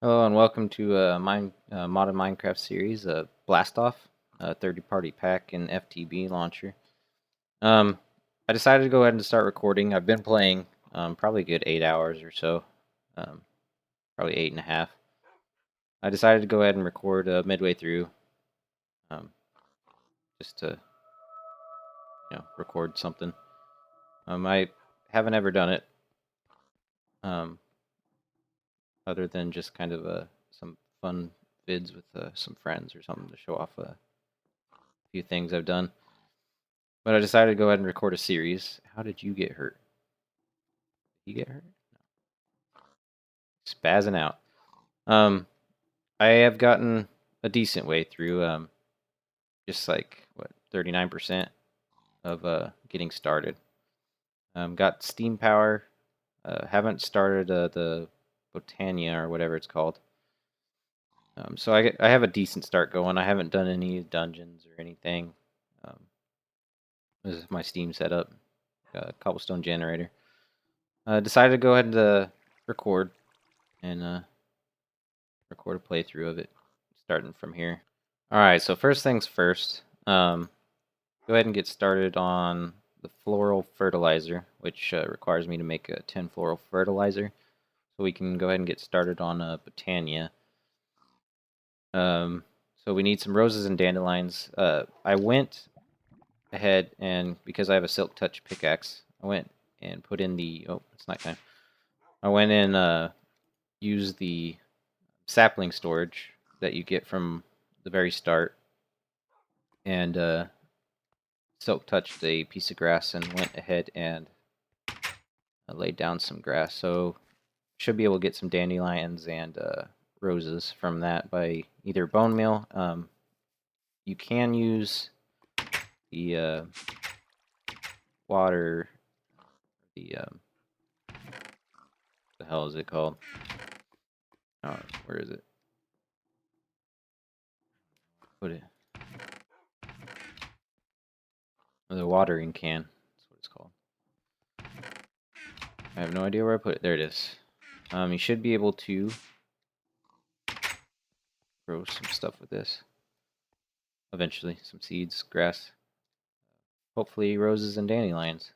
Hello and welcome to modded Minecraft series, BlastOff, a third-party pack and FTB launcher. I decided to go ahead and start recording. I've been playing probably a good 8 hours or so, um, probably 8.5. I decided to go ahead and record midway through, um, just to record something. I haven't ever done it, um, other than just kind of some fun vids with some friends or something to show off a few things I've done. But I decided to go ahead and record a series. How did you get hurt? Did you get hurt? Spazzing out. I have gotten a decent way through. Just like what 39% of getting started. Got steam power. Haven't started the Botania or whatever it's called. So I have a decent start going. I haven't done any dungeons or anything. Um, this is my Steam setup. Cobblestone generator. Decided to go ahead and record and record a playthrough of it, starting from here. All right, so first things first. Go ahead and get started on the floral fertilizer, which requires me to make a 10 floral fertilizer. So we can go ahead and get started on Botania. So we need some roses and dandelions. I went ahead and, because I have a silk touch pickaxe, I went and put in the, oh, it's nighttime. I went and used the sapling storage that you get from the very start, and silk touched a piece of grass and went ahead and laid down some grass. So should be able to get some dandelions and roses from that by either bone meal. You can use the water. The hell is it called? Oh, where is it? Put it. The watering can. That's what it's called. I have no idea where I put it. There it is. You should be able to grow some stuff with this. Eventually, some seeds, grass, hopefully roses and dandelions.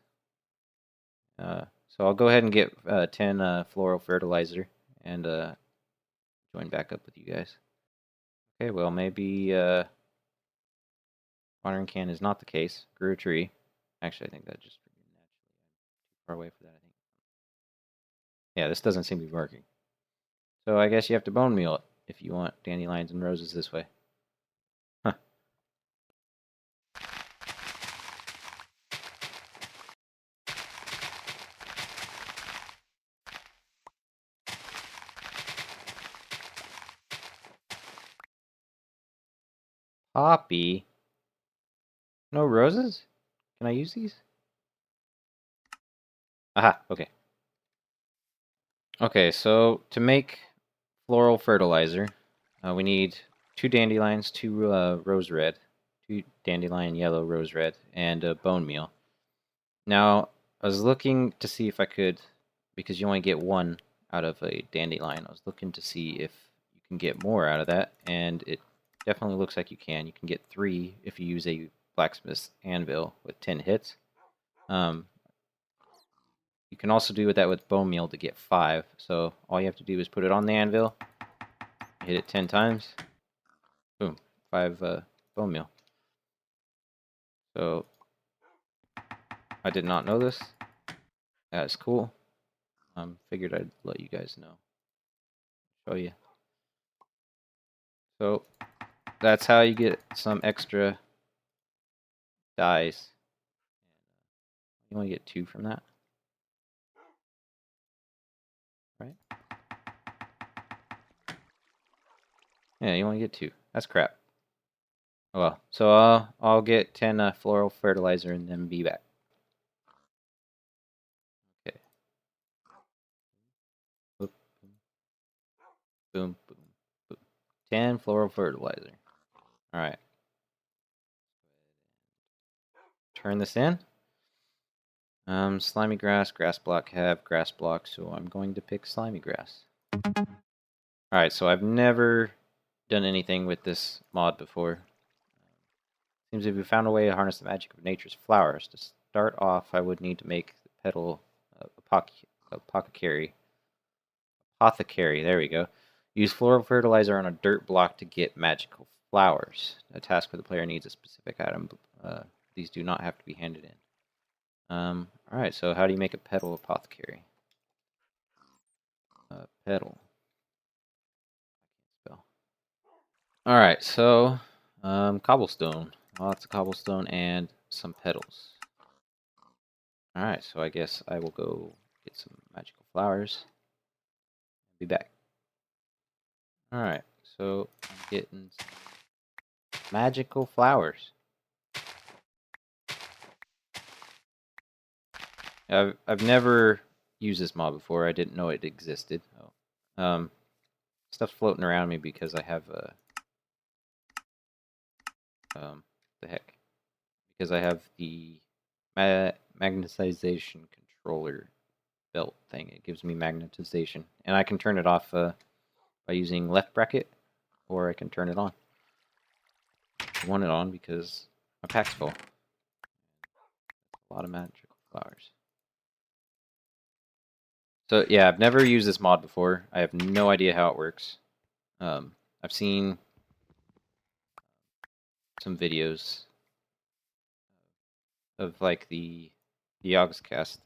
So I'll go ahead and get 10 floral fertilizer and join back up with you guys. Okay, well maybe watering can is not the case. Grew a tree. Actually, I think that just naturally too far away for that. I think. Yeah, this doesn't seem to be working. So I guess you have to bone meal it if you want dandelions and roses this way. Huh. Poppy. No roses? Can I use these? Aha, okay. Okay, so to make floral fertilizer, we need 2 dandelions, 2 rose red, 2 dandelion yellow, rose red, and bone meal. Now, I was looking to see if I could, because you only get 1 out of a dandelion, I was looking to see if you can get more out of that, and it definitely looks like you can. You can get 3 if you use a blacksmith's anvil with 10 hits. You can also do that with bone meal to get 5. So all you have to do is put it on the anvil, hit it 10 times, boom, 5 bone meal. So I did not know this. That's cool. Figured I'd let you guys know. Show you. So that's how you get some extra dice. You only get 2 from that, right? Yeah, you only get 2. That's crap. Oh well. So I'll get 10 floral fertilizer and then be back. Okay. Boop, boom, boom, boom. 10 floral fertilizer. All right. Turn this in. Slimy grass, grass block have grass block, so I'm going to pick slimy grass. Alright, so I've never done anything with this mod before. Seems if we found a way to harness the magic of nature's flowers. To start off, I would need to make the petal apothecary. Apothecary, there we go. Use floral fertilizer on a dirt block to get magical flowers. A task where the player needs a specific item. These do not have to be handed in. Alright, so how do you make a petal apothecary? Petal. Spell. Alright, so cobblestone. Lots of cobblestone and some petals. Alright, so I guess I will go get some magical flowers. Be back. Alright, so I'm getting some magical flowers. I've never used this mod before. I didn't know it existed. Oh. Stuff's floating around me because I have the heck. Because I have the magnetization controller belt thing. It gives me magnetization. And I can turn it off by using left bracket, or I can turn it on. I want it on because my pack's full. A lot of magical flowers. So yeah, I've never used this mod before. I have no idea how it works. I've seen some videos of like the August cast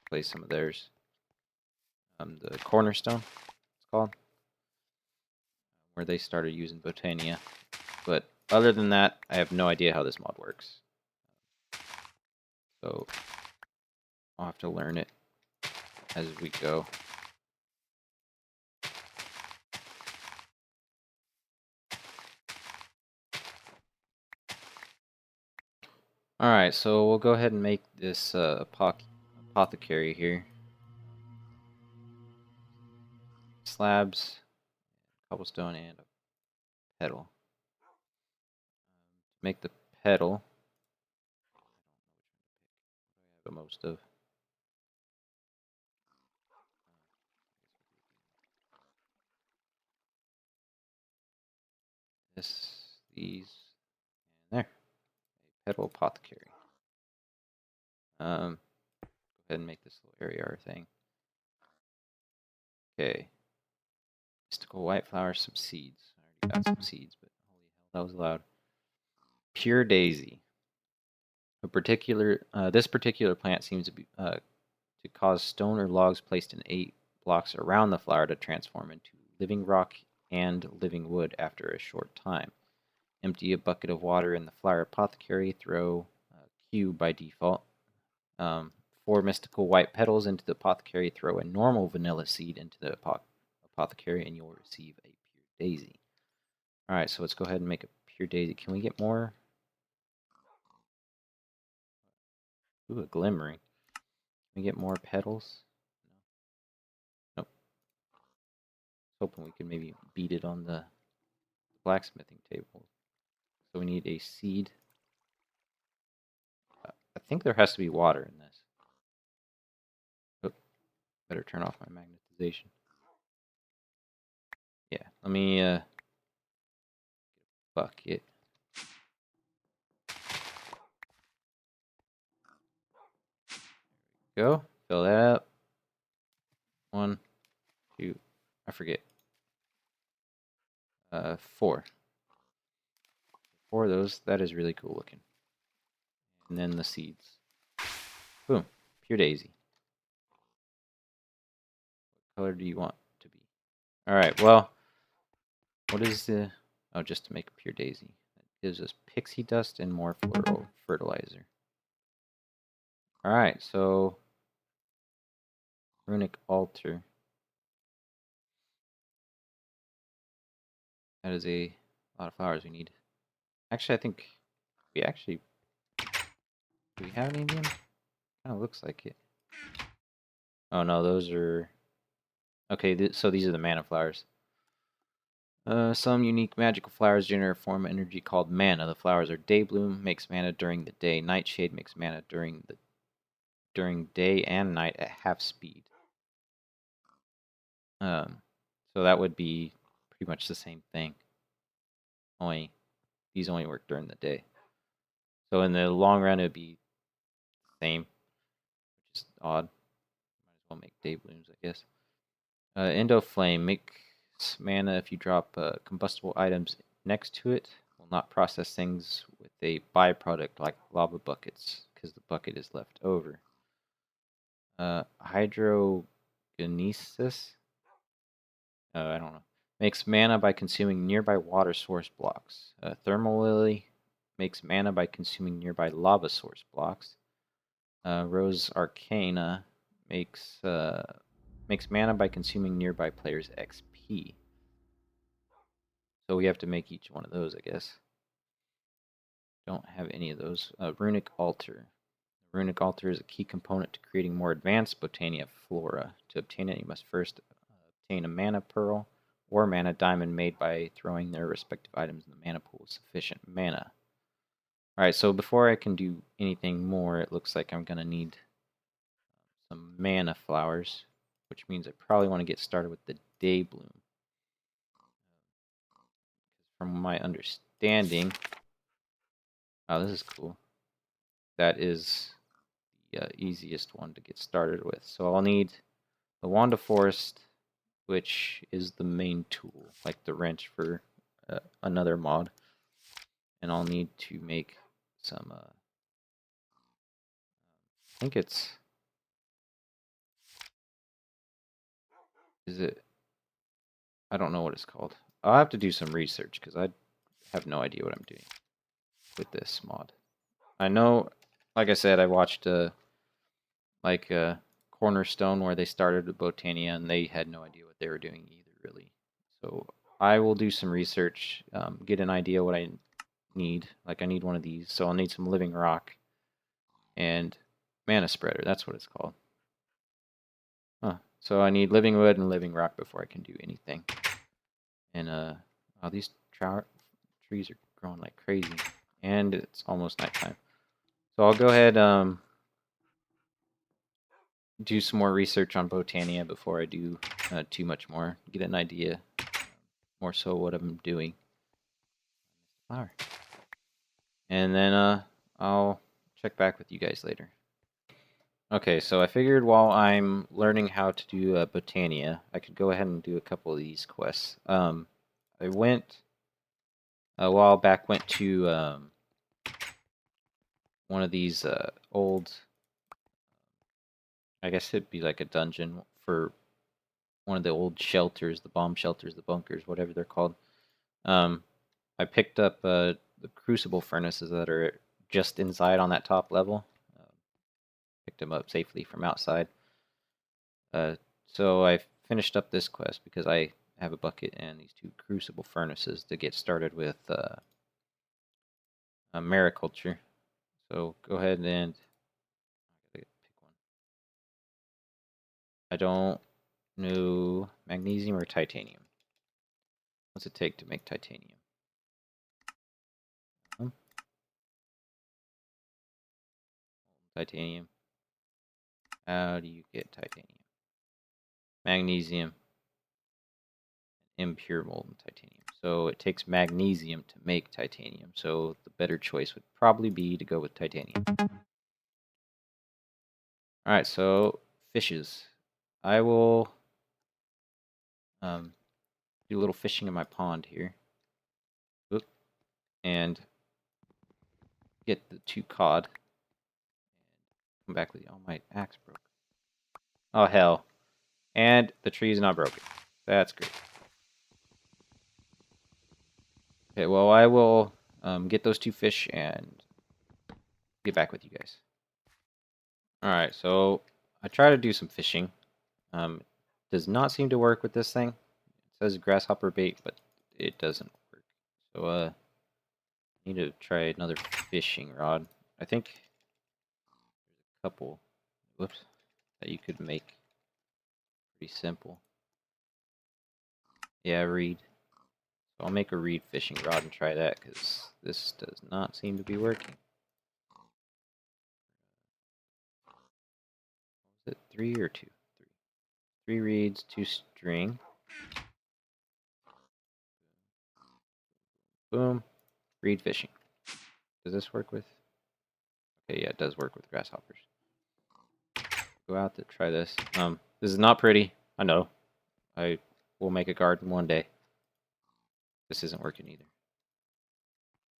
play some of theirs. The Cornerstone, it's called, where they started using Botania. But other than that, I have no idea how this mod works. So I'll have to learn it as we go. Alright, so we'll go ahead and make this apothecary here. Slabs, cobblestone, and a petal. Make the petal. I have most of. These, and there. A petal apothecary. Go ahead and make this little area our thing. Okay. Mystical white flowers, some seeds. I already got some seeds, but holy hell, that was loud. Pure daisy. This particular plant seems to be to cause stone or logs placed in 8 blocks around the flower to transform into living rock and living wood after a short time. Empty a bucket of water in the flower apothecary. Throw Q by default. 4 mystical white petals into the apothecary. Throw a normal vanilla seed into the apothecary, and you'll receive a pure daisy. Alright, so let's go ahead and make a pure daisy. Can we get more? Ooh, a glimmering. Can we get more petals? Nope. Hoping we could maybe beat it on the blacksmithing table. So we need a seed. I think there has to be water in this. Oh, better turn off my magnetization. Yeah, let me bucket. Go. Fill that up. 1, 2, I forget. 4. 4 of those. That is really cool looking. And then the seeds. Boom. Pure daisy. What color do you want to be? Alright, well, what is the... Oh, just to make a pure daisy. That gives us pixie dust and more floral fertilizer. Alright, so... Runic altar. That is a lot of flowers we need. Actually, I think we actually... Do we have any of them? Kind of looks like it. Oh no, those are... Okay, so these are the mana flowers. Some unique magical flowers generate a form of energy called mana. The flowers are Daybloom, makes mana during the day. Nightshade makes mana during day and night at half speed. So So that would be pretty much the same thing. Only these only work during the day. So in the long run, it would be the same, which is odd. Might as well make day blooms, I guess. Endo Flame makes mana if you drop combustible items next to it. Will not process things with a byproduct like lava buckets because the bucket is left over. Hydrogenesis? I don't know. Makes mana by consuming nearby water source blocks. Thermal Lily makes mana by consuming nearby lava source blocks. Rose Arcana makes mana by consuming nearby players' XP. So we have to make each one of those, I guess. Don't have any of those. Runic Altar. Runic Altar is a key component to creating more advanced Botania flora. To obtain it, you must first obtain a mana pearl or mana diamond made by throwing their respective items in the mana pool with sufficient mana. Alright, so before I can do anything more, it looks like I'm going to need some mana flowers, which means I probably want to get started with the day bloom. From my understanding, oh, this is cool. That is the easiest one to get started with. So I'll need the Wand of Forest, which is the main tool, like the wrench for another mod. And I'll need to make some, I think it's, I don't know what it's called. I'll have to do some research because I have no idea what I'm doing with this mod. I know, like I said, I watched Cornerstone where they started with Botania and they had no idea what they were doing either, really. So I will do some research, get an idea what I need. Like I need one of these, so I'll need some living rock and mana spreader. That's what it's called. Huh. So I need living wood and living rock before I can do anything. And oh, these trees are growing like crazy, and it's almost nighttime. So I'll go ahead do some more research on Botania before I do too much more. Get an idea, more so what I'm doing. Flower. And then I'll check back with you guys later. Okay, so I figured while I'm learning how to do Botania, I could go ahead and do a couple of these quests. I went a while back, went to one of these old, I guess it'd be like a dungeon for one of the old shelters, the bomb shelters, the bunkers, whatever they're called. I picked up the crucible furnaces that are just inside on that top level. Picked them up safely from outside. So I finished up this quest because I have a bucket and these 2 crucible furnaces to get started with mariculture. So go ahead and pick one. I don't know magnesium or titanium. What's it take to make titanium? Titanium. How do you get titanium? Magnesium. Impure molten titanium. So it takes magnesium to make titanium. So the better choice would probably be to go with titanium. Alright, so fishes. I will do a little fishing in my pond here. Oop, and get the 2 cod. Come back with you. Oh, my axe broke. Oh, hell. And the tree is not broken. That's great. Okay, well, I will get those 2 fish and get back with you guys. Alright, so I try to do some fishing. Does not seem to work with this thing. It says grasshopper bait, but it doesn't work. So, I need to try another fishing rod. I think there's a couple, whoops, that you could make. Pretty simple. Yeah, reed. So I'll make a reed fishing rod and try that, because this does not seem to be working. Was it 3 or 2? 3. 3 reeds, 2 string. Boom. Reed fishing. Does this work with? Okay, yeah, it does work with grasshoppers. Go out to try this. This is not pretty. I know. I will make a garden one day. This isn't working either.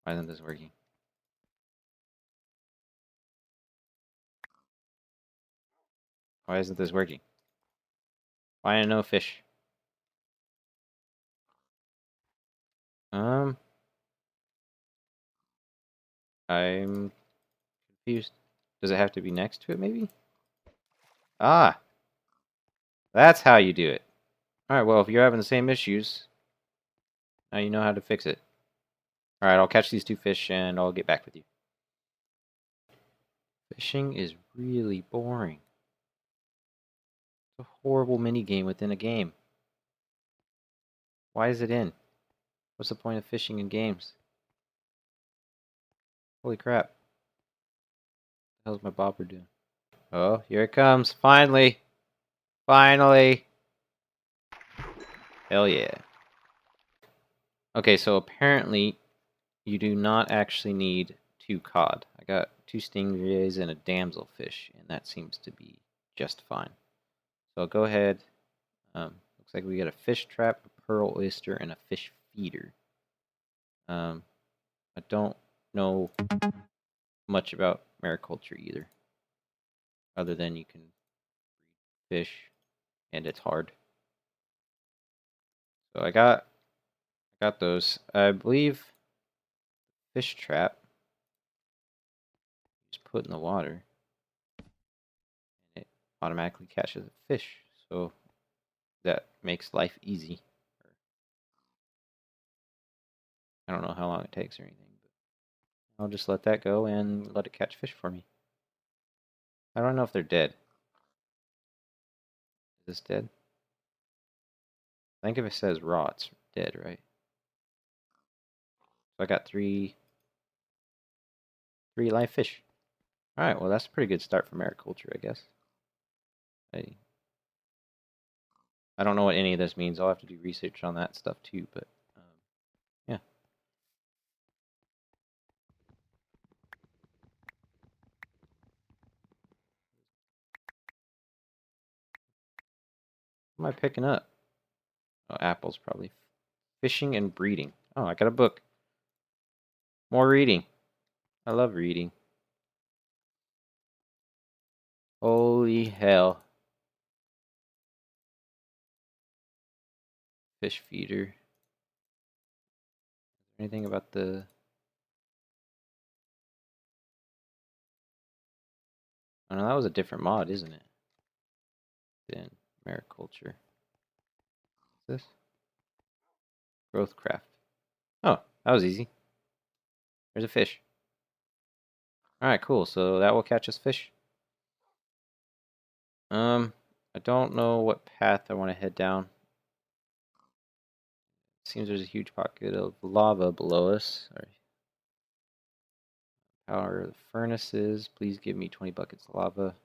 Why isn't this working? Why isn't this working? Why are no fish? I'm confused. Does it have to be next to it, maybe? Ah, that's how you do it. Alright, well, if you're having the same issues, now you know how to fix it. Alright, I'll catch these two fish and I'll get back with you. Fishing is really boring. It's a horrible minigame within a game. Why is it in? What's the point of fishing in games? Holy crap. What the hell's my bobber doing? Oh, here it comes. Finally. Finally. Hell yeah. Okay, so apparently you do not actually need 2 cod. I got 2 stingrays and a damselfish, and that seems to be just fine. So I'll go ahead. Looks like we got a fish trap, a pearl oyster, and a fish feeder. I don't know much about mariculture either, other than you can breed fish, and it's hard. So I got those. I believe fish trap. Just put in the water, and it automatically catches a fish. So that makes life easy. I don't know how long it takes or anything, but I'll just let that go and let it catch fish for me. I don't know if they're dead. Is this dead? I think if it says raw, it's dead, right? So I got three live fish. Alright, well that's a pretty good start for mariculture, I guess. I don't know what any of this means. I'll have to do research on that stuff too, but yeah. What am I picking up? Oh, apples probably. Fishing and breeding. Oh, I got a book. More reading. I love reading. Holy hell. Fish feeder. Anything about the... Oh no, that was a different mod, isn't it? Than mariculture. What's this? Growthcraft. Oh, that was easy. There's a fish. Alright, cool. So that will catch us fish. I don't know what path I want to head down. Seems there's a huge pocket of lava below us. Sorry. Power the furnaces. Please give me 20 buckets of lava.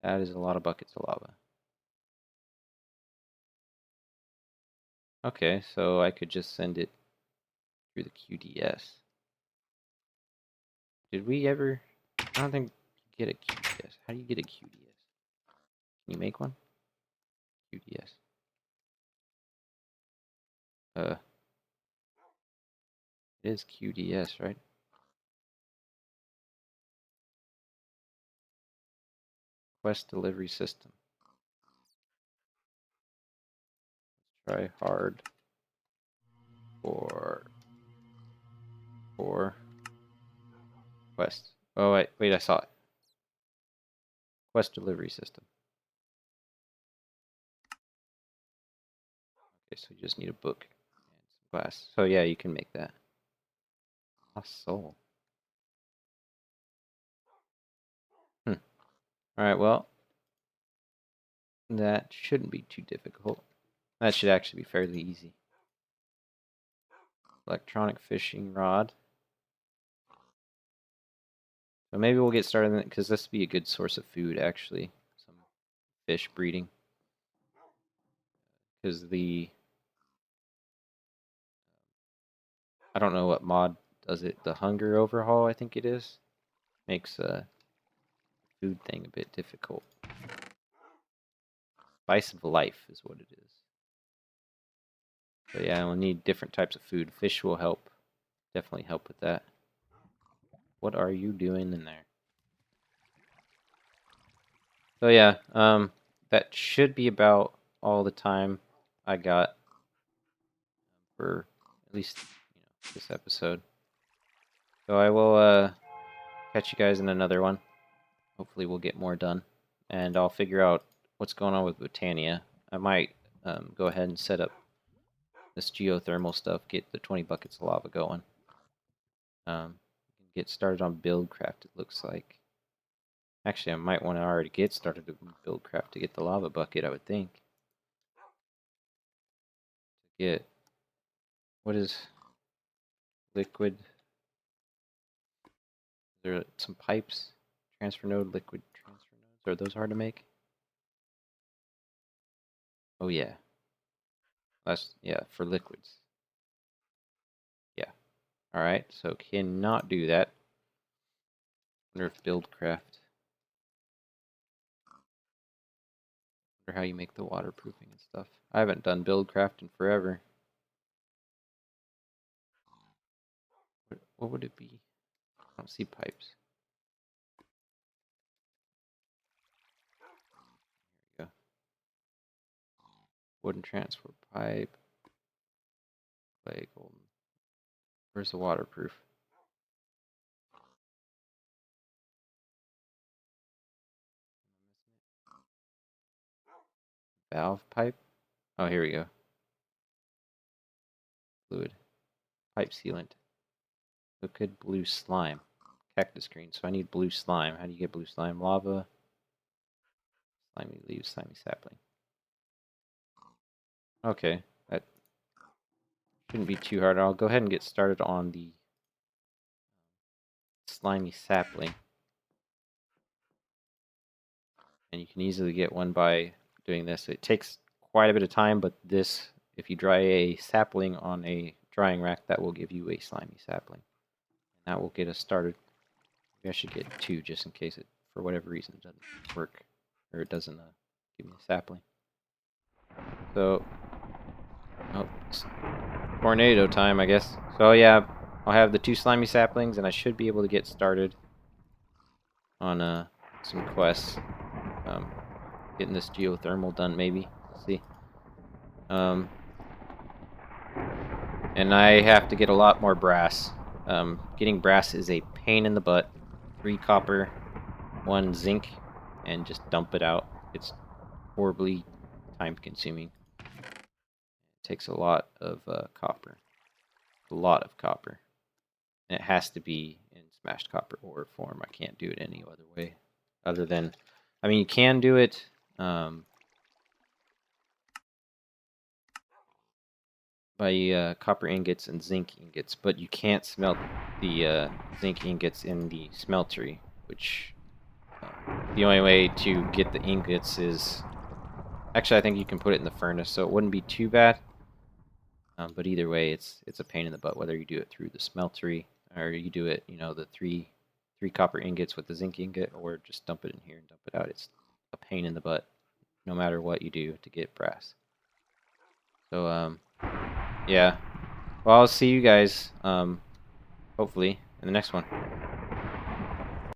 That is a lot of buckets of lava. Okay, so I could just send it through the QDS. Did we ever... I don't think you get a QDS. How do you get a QDS? Can you make one? QDS. It is QDS, right? Quest delivery system. Try hard for quest. Oh wait, I saw it. Quest delivery system. Okay, so you just need a book and some glass. So yeah, you can make that. Lost soul. Alright, well, that shouldn't be too difficult. That should actually be fairly easy. Electronic fishing rod. So maybe we'll get started on it because this would be a good source of food, actually. Some fish breeding. Because the I don't know what mod does it. The hunger overhaul, I think it is, makes a food thing a bit difficult. Spice of life is what it is. But yeah, we'll need different types of food. Fish will help. Definitely help with that. What are you doing in there? So yeah, that should be about all the time I got for at least this episode. So I will catch you guys in another one. Hopefully we'll get more done, and I'll figure out what's going on with Botania. I might go ahead and set up this geothermal stuff, get the 20 buckets of lava going. Get started on BuildCraft, it looks like. Actually, I might want to already get started on BuildCraft to get the lava bucket, I would think. Get, what is liquid? There are some pipes, transfer node, liquid transfer nodes. Are those hard to make? Oh yeah. That's, yeah, for liquids. Yeah. Alright, so cannot do that. Wonder if BuildCraft. Wonder how you make the waterproofing and stuff. I haven't done BuildCraft in forever. What would it be? I don't see pipes. Here we go. Wooden transfer pipe. Clay, golden. Where's the waterproof? Valve pipe? Oh, here we go. Fluid. Pipe sealant. Liquid blue slime. Cactus green. So I need blue slime. How do you get blue slime? Lava. Slimy leaves, slimy sapling. Okay. That shouldn't be too hard. I'll go ahead and get started on the slimy sapling. And you can easily get one by doing this. It takes quite a bit of time, but this, if you dry a sapling on a drying rack, that will give you a slimy sapling. And that will get us started. Maybe I should get two just in case it, for whatever reason, it doesn't work. Or it doesn't give me a sapling. So, oh, it's tornado time, I guess. So yeah, I'll have the two slimy saplings, and I should be able to get started on some quests. Getting this geothermal done, maybe. Let's see. And I have to get a lot more brass. Getting brass is a pain in the butt. 3 copper, 1 zinc, and just dump it out. It's horribly time-consuming. It takes a lot of copper. A lot of copper. And it has to be in smashed copper ore form. I can't do it any other way. Other than, I mean, you can do it by copper ingots and zinc ingots, but you can't smelt the zinc ingots in the smeltery, which the only way to get the ingots is... Actually, I think you can put it in the furnace, so it wouldn't be too bad. But either way, it's a pain in the butt, whether you do it through the smeltery, or you do it, you know, the three copper ingots with the zinc ingot, or just dump it in here and dump it out. It's a pain in the butt, no matter what you do to get brass. So, yeah. Well, I'll see you guys, hopefully, in the next one.